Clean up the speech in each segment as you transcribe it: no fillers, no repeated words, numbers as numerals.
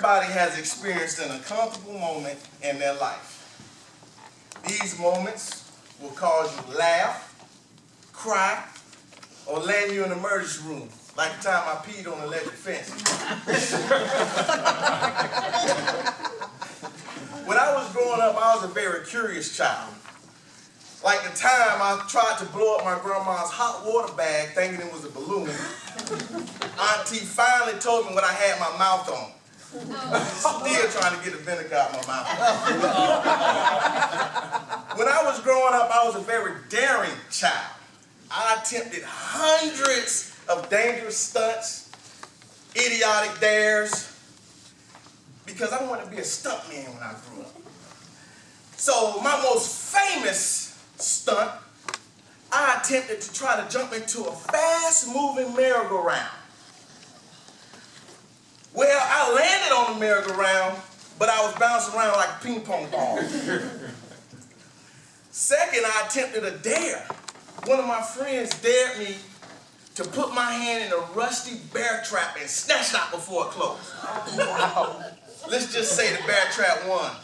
Everybody has experienced an uncomfortable moment in their life. These moments will cause you to laugh, cry, or land you in the emergency room, like the time I peed on the electric fence. When I was growing up, I was a very curious child. Like the time I tried to blow up my grandma's hot water bag thinking it was a balloon. Auntie finally told me what I had my mouth on. Still trying to get the vinegar out of my mouth. When I was growing up, I was a very daring child. I attempted hundreds of dangerous stunts, idiotic dares, because I wanted to be a stuntman when I grew up. So my most famous stunt, I attempted to try to jump into a fast-moving merry-go-round. Well, I landed on the merry-go-round, but I was bouncing around like a ping pong ball. Second, I attempted a dare. One of my friends dared me to put my hand in a rusty bear trap and snatch it out before it closed. Wow. Let's just say the bear trap won.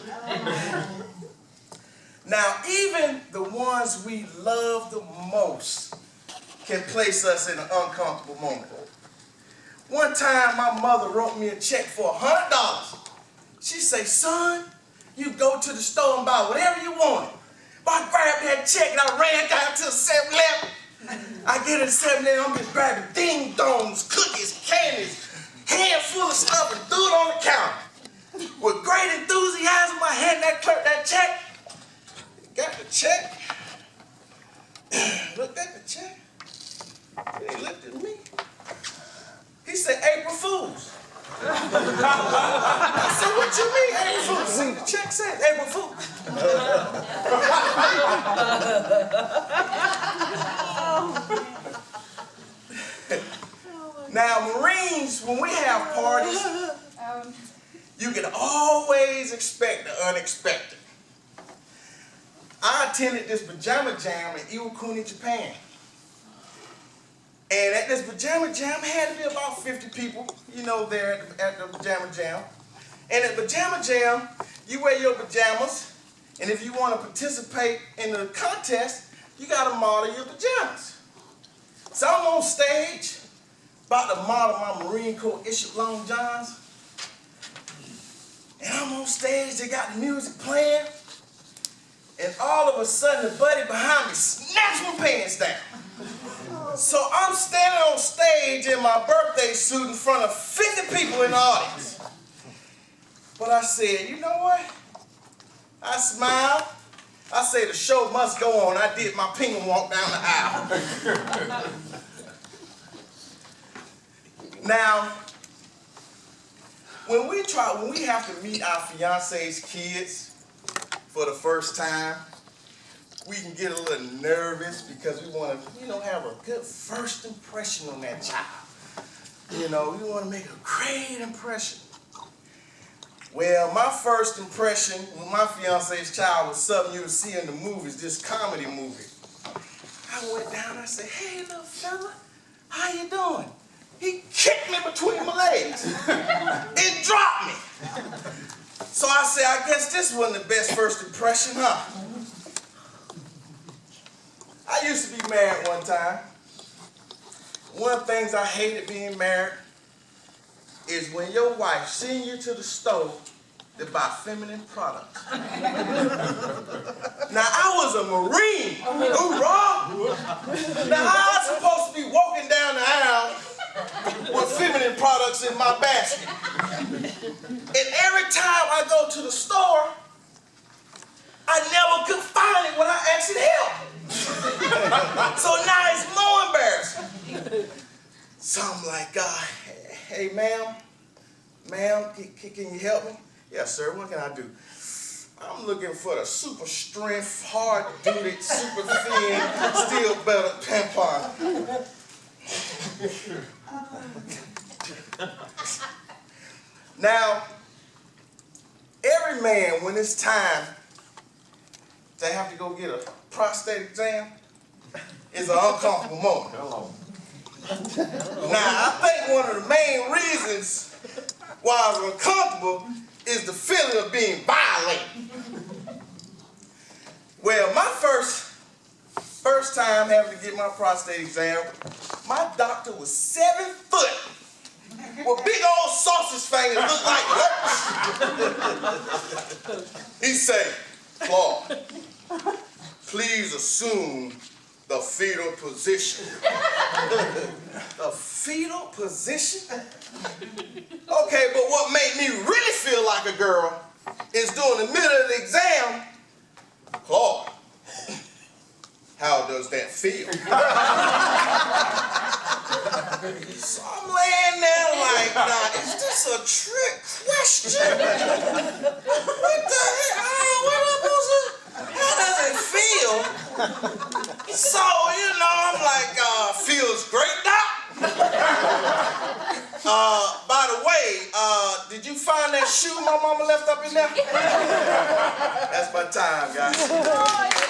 Now, even the ones we love the most can place us in an uncomfortable moment. One time, my mother wrote me a check for $100. She said, son, you go to the store and buy whatever you want. I grabbed that check and I ran down to the 7-Eleven. I get in the 7-Eleven, I'm just grabbing ding-dongs, cookies, candies, handful of stuff and threw it on the counter. With great enthusiasm, I handed that clerk that check. Got the check. Looked at the check. He looked at me. He said, April Fools. I said, what you mean, April Fools? See, the check said April Fools. Now, Marines, when we have parties, you can always expect the unexpected. I attended this pajama jam in Iwakuni, Japan. And at this pajama jam, had to be about 50 people, you know, there at the pajama jam. And at pajama jam, you wear your pajamas, and if you want to participate in the contest, you got to model your pajamas. So I'm on stage, about to model my Marine Corps issued long johns. And I'm on stage, they got the music playing, and all of a sudden the buddy behind me snaps my pants down. So I'm standing on stage in my birthday suit in front of 50 people in the audience. But I said, you know what? I smiled. I said, the show must go on. I did my penguin walk down the aisle. Now, when we have to meet our fiancé's kids for the first time, we can get a little nervous because we want to, have a good first impression on that child. We want to make a great impression. Well, my first impression with my fiancé's child was something you would see in the movies, this comedy movie. I went down and I said, hey, little fella, how you doing? He kicked me between my legs and dropped me. So I said, I guess this wasn't the best first impression, huh? I used to be married one time. One of the things I hated being married is when your wife sends you to the store to buy feminine products. Now, I was a Marine. Hoorah! Now, how am I supposed to be walking down the aisle with feminine products in my basket? And every time I go to the store, I never could find it when I asked help. So now it's more embarrassing. So I'm like, hey, ma'am, can you help me? Yes, sir, what can I do? I'm looking for the super strength, hard-duty, super thin, steel belted tampon. Now, every man, when it's time to have to go get a prostate exam, is an uncomfortable moment. Now, I think one of the main reasons while I was uncomfortable is the feeling of being violated. Well, my first time having to get my prostate exam, my doctor was 7 foot with big old sausage fingers looked like what? He said, "Claude, please assume the fetal position." The fetal position? Okay, but what made me really feel like a girl is during the middle of the exam, "Claude, how does that feel?" So I'm laying there like, nah, is this a trick question? What the hell? How does it feel? So, you know, I'm like, feels great, doc. By the way, did you find that shoe my mama left up in there? That's my time, guys.